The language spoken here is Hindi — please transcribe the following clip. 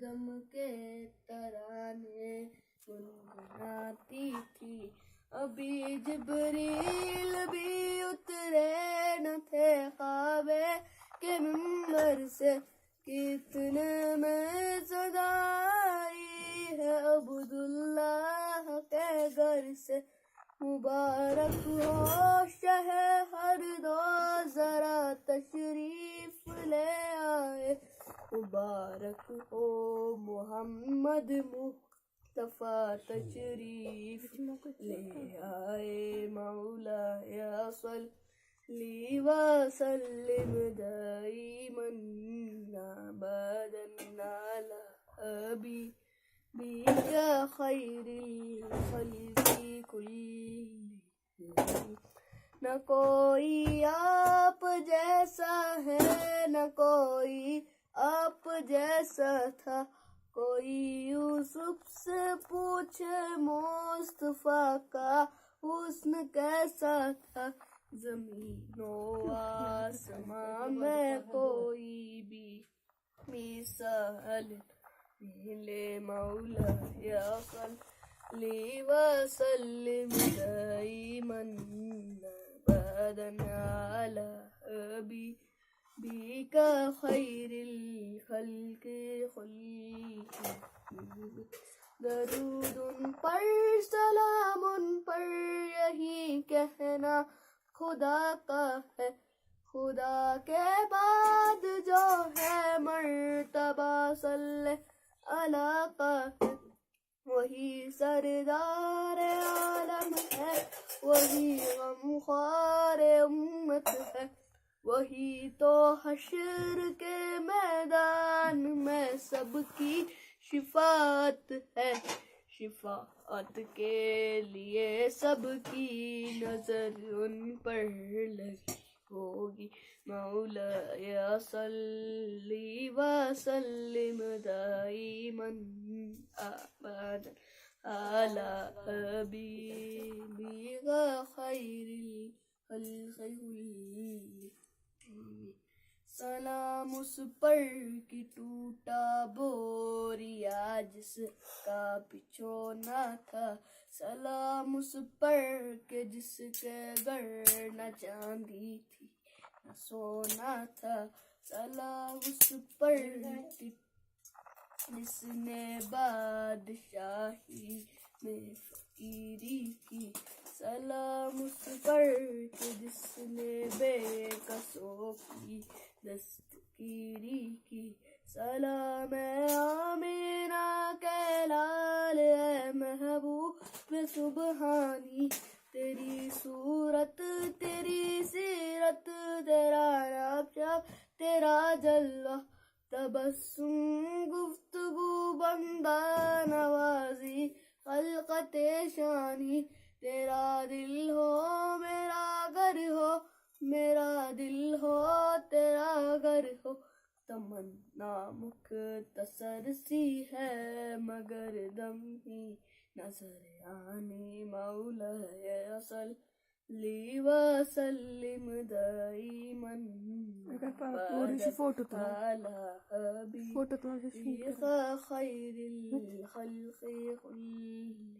दम के तराने गुनगुनाती थी। अभी जिब्रील भी उतरे न थे ख्वाबे के मिंबर से, कितने में सदा आई है अब्दुल्लाह के घर से। मुबारक हो शहे हर दो जरा तशरीफ ले आए, मुबारक हो मोहम्मद मुस्तफा तशरीफ ले आए। मौला या सल्ली व सल्लिम दाइमन अबदन अला हबीबिका खैरिल खल्क़ि कुल्लिहिम। न कोई आप जैसा है, न कोई आप जैसा था, कोई यूसुफ से पूछे मुस्तफा का हुस्न कैसा था। ज़मीनो आसमां में कोई भी मिसाल मिले, मौला या सल्ली व सल्लिम दाइमन अबदन अला हबीबिका खैरिल खल्क़ि कुल्लिहिम। दरूद उन पर सलाम उन पर यही कहना खुदा का है, खुदा के बाद जो है मर्तबा सल्ले अला का है। वही सरदार आलम है, वही गमख्वार उम्मत है, वही तो हश्र के मैदान में सबकी शिफात है। शिफात के लिए सबकी नजर उन पर लगी होगी। मौला या सल्ली व सल्लिम दाइमन अबदन अला हबीबिका खैरिल खल्क़ि कुल्लिहिम। सलाम उस पर कि टूटा बोरिया जिसका बिछोना था, सलाम उस पर के जिसके घर न चांदी थी न सोना था, सलाम उस पर कि जिसने बादशाही में फकीरी की, सलाम उस पर कि जिसने बेकसों की दस्तगीरी की। सलाम आमीना के लाल है महबूब सुबहानी, तेरी सूरत तेरी सीरत तेरा नाम तेरा जल्वा तबस्सुम गुफ्तगू बंदा नवाजी खल्क़ते शानी। तेरा दिल हो मेरा घर हो, मेरा दिल हो तेरा घर हो, तमन्ना मुख्तसर सी है मगर दम ही नजर आने। मौला या सल्ली व सल्लिम दाइमन अला हबीबिका खैरिल खल्क़ि कुल्लिहिम।